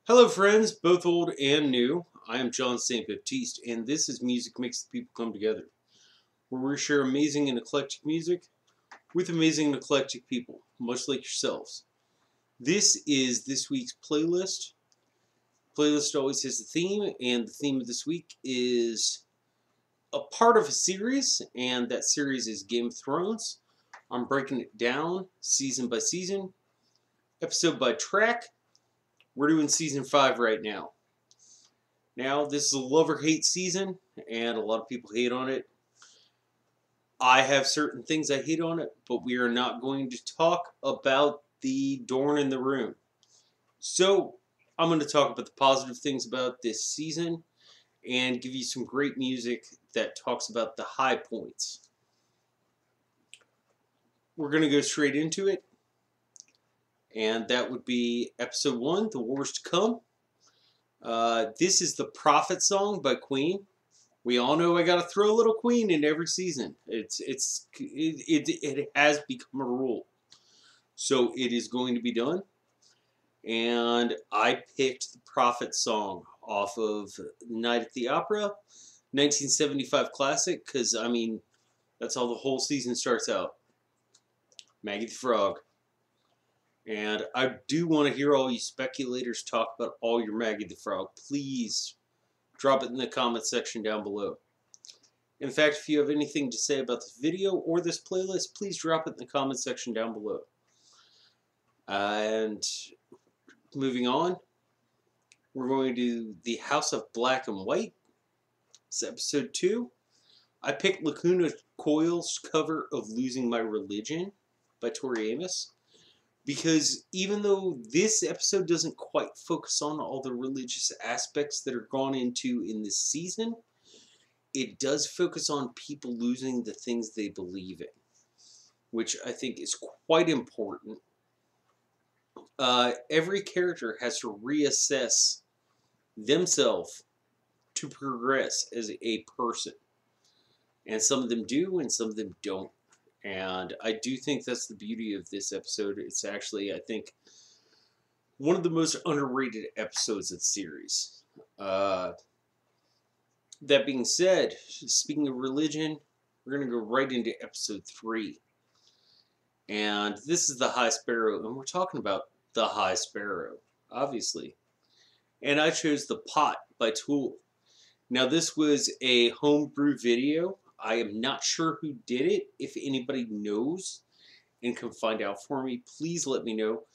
Hello, friends, both old and new. I am John St. Baptiste, and this is Music Makes the People Come Together, where we share amazing and eclectic music with amazing and eclectic people, much like yourselves. This is this week's playlist. Playlist always has a theme, and the theme of this week is a part of a series, and that series is Game of Thrones. I'm breaking it down season by season, episode by track. We're doing season 5 right now. Now, this is a love or hate season, and a lot of people hate on it. I have certain things I hate on it, but we are not going to talk about the dorn in the room. So, I'm going to talk about the positive things about this season and give you some great music that talks about the high points. We're going to go straight into it, and that would be episode 1, The Wars to Come. This is the Prophet Song by Queen. We all know I gotta throw a little Queen in every season. It has become a rule, so it is going to be done. And I picked the Prophet song off of Night at the Opera, 1975 classic, because I mean that's how the whole season starts out. Maggie the Frog, and I do want to hear all you speculators talk about all your Maggie the Frog. Please drop it in the comment section down below. In fact, if you have anything to say about this video or this playlist, please drop it in the comment section down below. And moving on, we're going to do The House of Black and White. It's episode 2. I picked Lacuna Coil's cover of Losing My Religion by Tori Amos, because even though this episode doesn't quite focus on all the religious aspects that are gone into in this season, it does focus on people losing the things they believe in, which I think is quite important. Every character has to reassess themselves to progress as a person. And some of them do, and some of them don't. And I do think that's the beauty of this episode. It's actually, I think, one of the most underrated episodes of the series. That being said, speaking of religion, we're going to go right into episode 3. And this is the High Sparrow, and we're talking about the High Sparrow, obviously. And I chose The Pot by Tool. Now, this was a homebrew video. I am not sure who did it. If anybody knows and can find out for me, please let me know.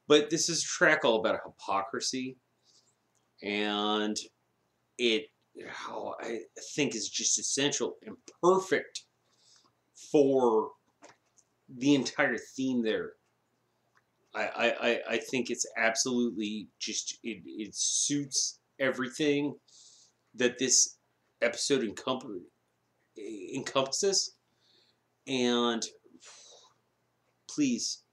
But this is a track all about hypocrisy, and it, I think, is just essential and perfect for the entire theme there. I think it's absolutely just, it suits everything that this episode encompasses. And please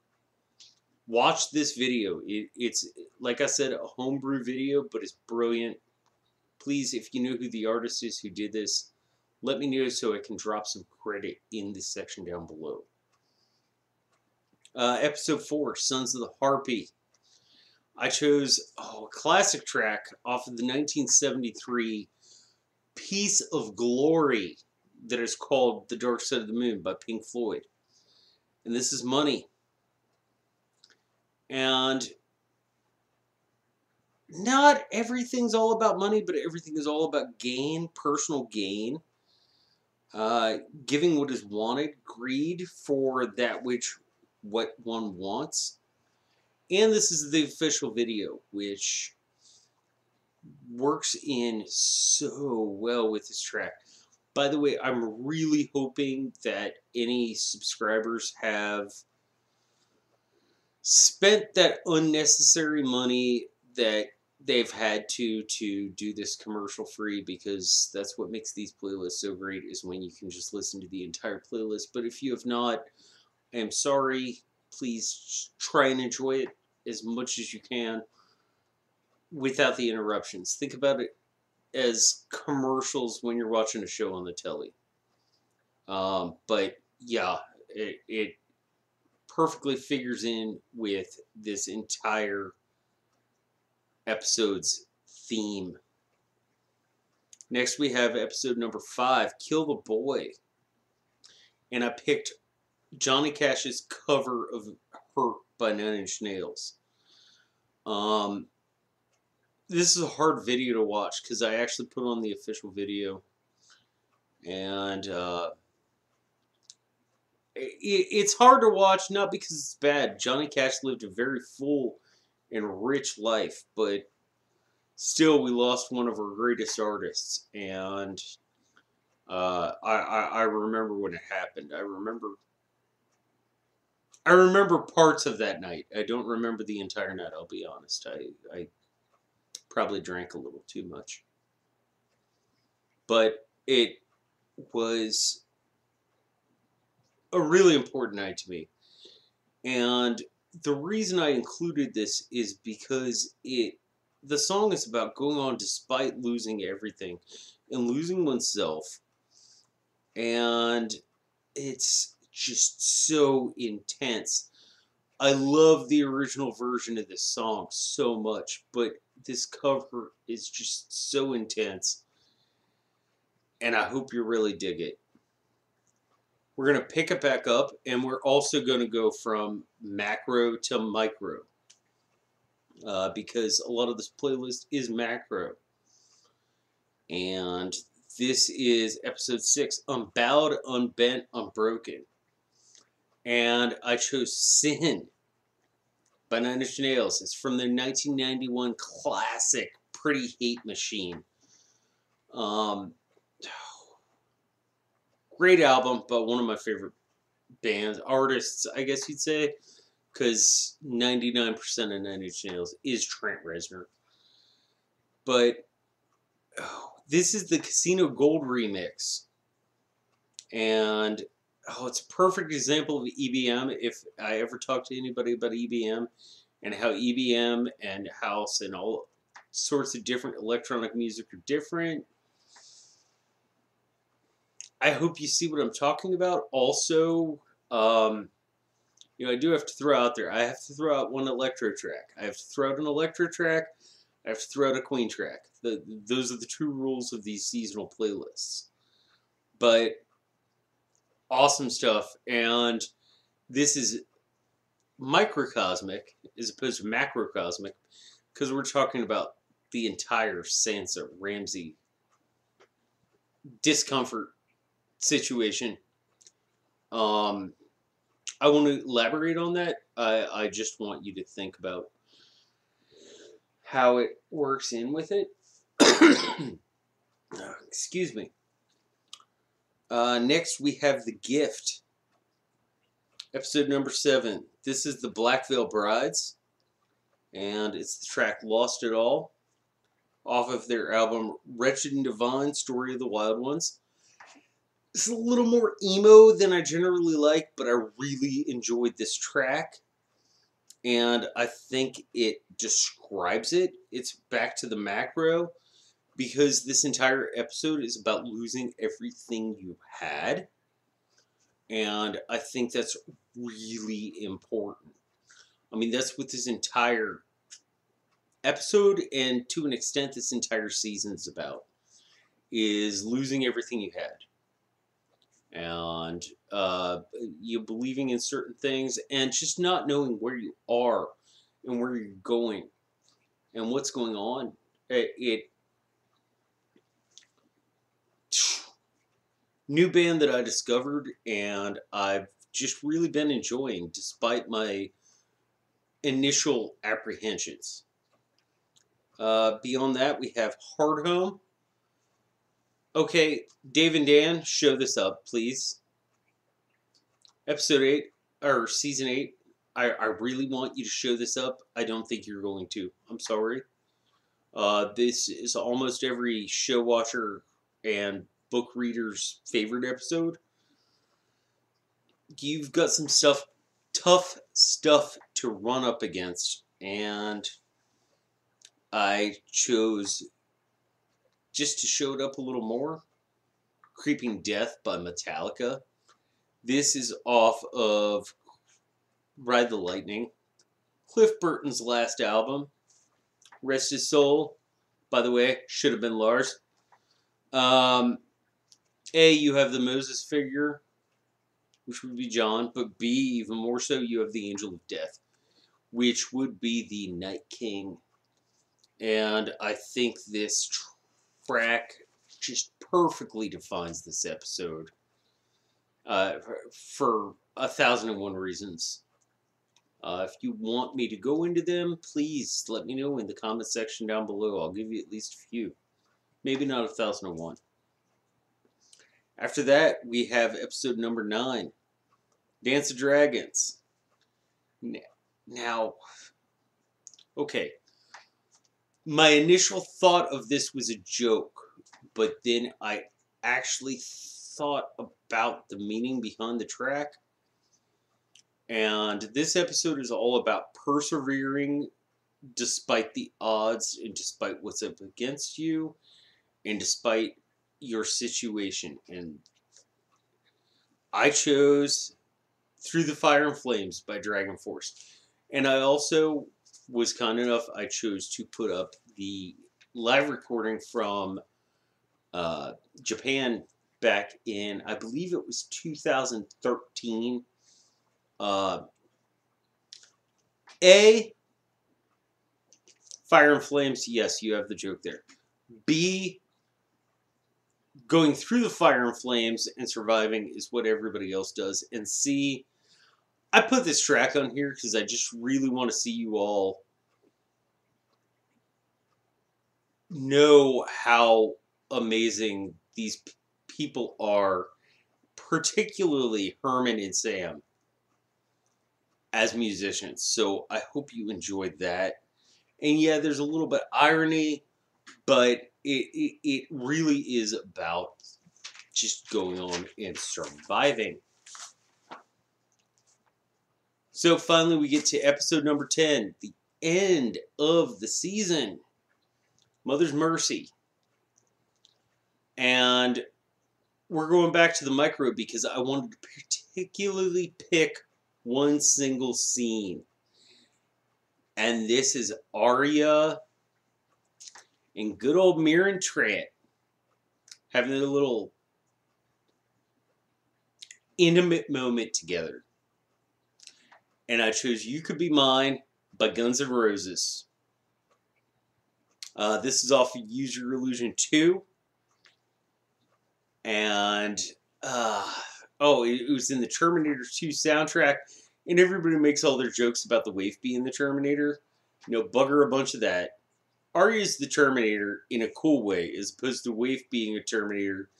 watch this video. It's, like I said, a homebrew video, but it's brilliant. Please, if you know who the artist is who did this, let me know so I can drop some credit in this section down below. Episode 4, Sons of the Harpy. I chose a classic track off of the 1973 Piece of Glory that is called The Dark Side of the Moon by Pink Floyd. And this is Money. And not everything's all about money, but everything is all about gain, personal gain. Giving what is wanted, greed for that which what one wants. And this is the official video, which works in so well with this track. By the way, I'm really hoping that any subscribers have spent that unnecessary money that they've had to do this commercial free, because that's what makes these playlists so great, is when you can just listen to the entire playlist. But if you have not, I'm sorry. Please try and enjoy it as much as you can without the interruptions. Think about it as commercials when you're watching a show on the telly. But yeah, it perfectly figures in with this entire episode's theme. Next we have episode number 5, Kill the Boy. And I picked Johnny Cash's cover of Hurt by Nine Inch Nails. This is a hard video to watch because I actually put on the official video. And it's hard to watch, not because it's bad. Johnny Cash lived a very full and rich life, but still, we lost one of our greatest artists. And I remember when it happened. I remember parts of that night. I don't remember the entire night, I'll be honest. I probably drank a little too much. But it was a really important night to me. And the reason I included this is because the song is about going on despite losing everything and losing oneself. And it's just so intense. I love the original version of this song so much, but this cover is just so intense. And I hope you really dig it. We're going to pick it back up, and we're also going to go from macro to micro. Because a lot of this playlist is macro. And this is episode 6, Unbowed, Unbent, Unbroken. And I chose Sin by Nine Inch Nails. It's from their 1991 classic Pretty Hate Machine. Great album, but one of my favorite bands, artists, I guess you'd say, because 99% of Nine Inch Nails is Trent Reznor. But this is the Casino Gold remix. And it's a perfect example of EBM. If I ever talk to anybody about EBM and how EBM and house and all sorts of different electronic music are different, I hope you see what I'm talking about. Also, I do have to throw out there, I have to throw out one electro track. I have to throw out an electro track. I have to throw out a Queen track. Those are the 2 rules of these seasonal playlists. But awesome stuff. And this is microcosmic as opposed to macrocosmic, because we're talking about the entire Sansa Ramsey discomfort situation. I want to elaborate on that. I just want you to think about how it works in with it. Excuse me. Next, we have The Gift. Episode number 7. This is the Black Veil Brides. And it's the track Lost It All, off of their album Wretched and Divine, Story of the Wild Ones. It's a little more emo than I generally like, but I really enjoyed this track. And I think it describes it. It's back to the macro, because this entire episode is about losing everything you had. And I think that's really important. I mean, that's what this entire episode, and to an extent this entire season, is about. Is losing everything you had. And you believing in certain things, and just not knowing where you are and where you're going and what's going on. New band that I discovered, and I've just really been enjoying despite my initial apprehensions. Beyond that, we have Hard Home. Okay, Dave and Dan, show this up, please. Episode 8, or Season 8. I really want you to show this up. I don't think you're going to. I'm sorry. This is almost every show watcher and book reader's favorite episode. You've got some tough stuff to run up against, and I chose, just to show it up a little more, Creeping Death by Metallica. This is off of Ride the Lightning, Cliff Burton's last album. Rest his soul. By the way, should have been Lars. A, you have the Moses figure, which would be John, but B, even more so, you have the Angel of Death, which would be the Night King. And I think this track just perfectly defines this episode for 1,001 reasons. If you want me to go into them, please let me know in the comment section down below. I'll give you at least a few. Maybe not 1,001. After that, we have episode number 9, Dance of Dragons. Now, okay. My initial thought of this was a joke, but then I actually thought about the meaning behind the track. And this episode is all about persevering despite the odds and despite what's up against you and despite your situation. And I chose Through the Fire and Flames by Dragon Force. And I also was kind enough, I chose to put up the live recording from Japan back in, I believe it was 2013. A, Fire and Flames, yes, you have the joke there. B, going through the fire and flames and surviving is what everybody else does. And C, I put this track on here because I just really want to see you all know how amazing these people are, particularly Herman and Sam as musicians. So I hope you enjoyed that. And yeah, there's a little bit of irony, but it really is about just going on and surviving. So finally we get to episode number 10, the end of the season, Mother's Mercy. And we're going back to the micro because I wanted to particularly pick one single scene. And this is Arya and good old Mirren Trant having a little intimate moment together. And I chose You Could Be Mine by Guns N' Roses. This is off of Use Your Illusion 2. And, it was in the Terminator 2 soundtrack. And everybody makes all their jokes about the waif being the Terminator. You know, bugger a bunch of that. Arya's the Terminator in a cool way, as opposed to waif being a Terminator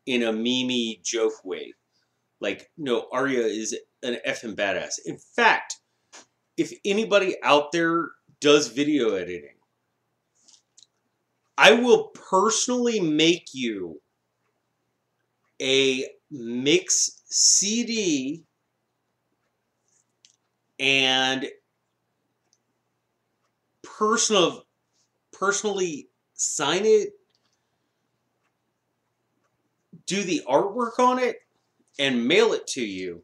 in a meme joke way. Like, no, Arya is an effing badass. In fact, if anybody out there does video editing, I will personally make you a mix CD and personally sign it, do the artwork on it, and mail it to you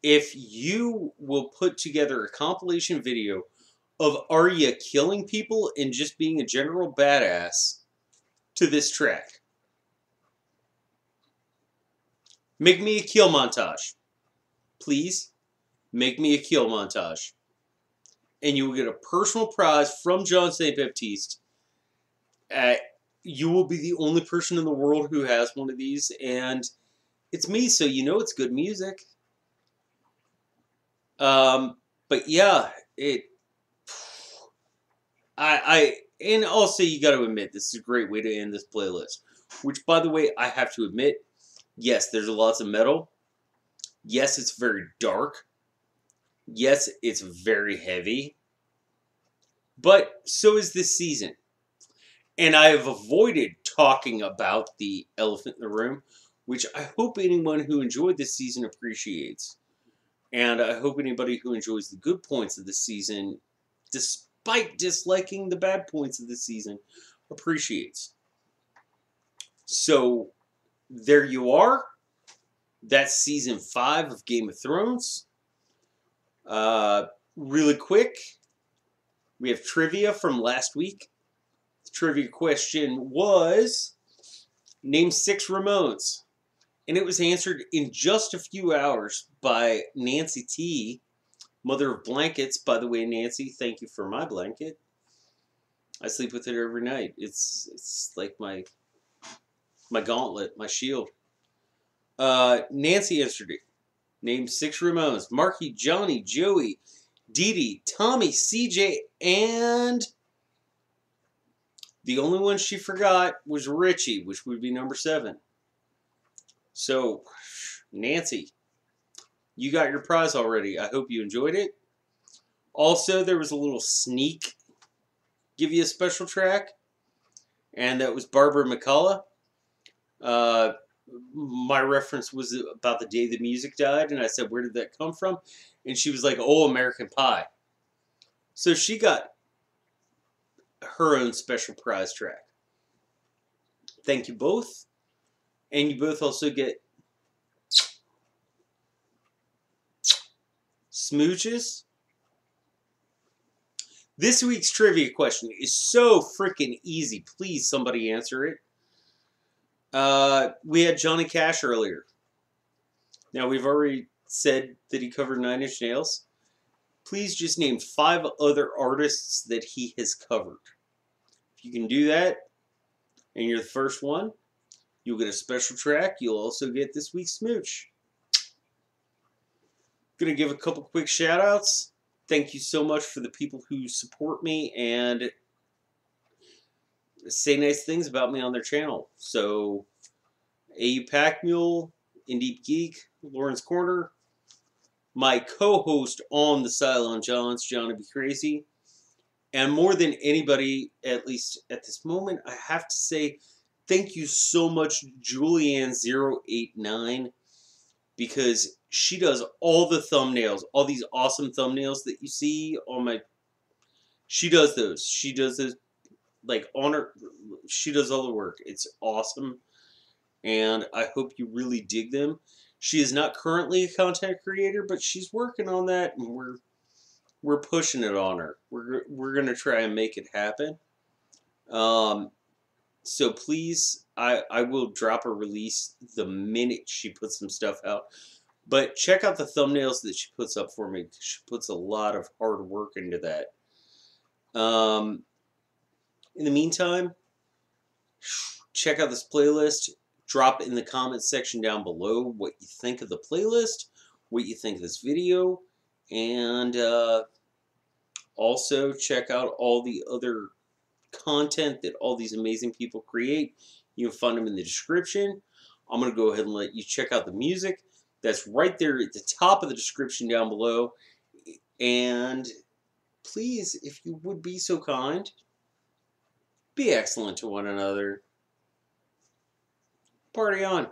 if you will put together a compilation video of Arya killing people and just being a general badass to this track. Make me a kill montage. Please, make me a kill montage. And you will get a personal prize from John St. Baptiste. You will be the only person in the world who has one of these, and it's me, so you know it's good music. But yeah, and also you got to admit, this is a great way to end this playlist. Which, by the way, I have to admit, yes, there's lots of metal. Yes, it's very dark. Yes, it's very heavy. But so is this season. And I have avoided talking about the elephant in the room, which I hope anyone who enjoyed this season appreciates. And I hope anybody who enjoys the good points of the season, despite disliking the bad points of the season, appreciates. So, there you are. That's season 5 of Game of Thrones. Really quick, We have trivia from last week. The trivia question was, name 6 Ramones. And it was answered in just a few hours by Nancy T., mother of blankets. By the way, Nancy, thank you for my blanket. I sleep with it every night. It's like my gauntlet, my shield. Nancy answered it. Name 6 Ramones. Marky, Johnny, Joey, Dee Dee, Tommy, CJ, and the only one she forgot was Richie, which would be number 7. So, Nancy, you got your prize already. I hope you enjoyed it. Also, there was a little sneak, give you a special track, and that was Barbara McCullough. My reference was about the day the music died, and I said, where did that come from? And she was like, oh, American Pie. So she got her own special prize track. Thank you both. And you both also get smooches. This week's trivia question is so freaking easy. Please, somebody answer it. We had Johnny Cash earlier. Now, we've already said that he covered 9 Inch Nails. Please just name 5 other artists that he has covered. If you can do that, and you're the first one, you'll get a special track. You'll also get this week's smooch. Gonna give a couple quick shout outs. Thank you so much for the people who support me and say nice things about me on their channel. So, AU Pack Mule, Indie Geek, Lawrence Corner, my co-host on the Cylon Johns, Johnny Be Crazy, and more than anybody, at least at this moment, I have to say thank you so much, Julianne089, because she does all the thumbnails, all these awesome thumbnails that you see on my... She does those. She does those, like, on her... She does all the work. It's awesome, and I hope you really dig them. She is not currently a content creator, but she's working on that, and we're pushing it on her. We're gonna try and make it happen. So please, I will drop a release the minute she puts some stuff out. But check out the thumbnails that she puts up for me. She puts a lot of hard work into that. In the meantime, check out this playlist. Drop in the comments section down below what you think of the playlist, what you think of this video, and also check out all the other content that all these amazing people create. You can find them in the description. I'm going to go ahead and let you check out the music. That's right there at the top of the description down below. And please, if you would be so kind, be excellent to one another. Party on.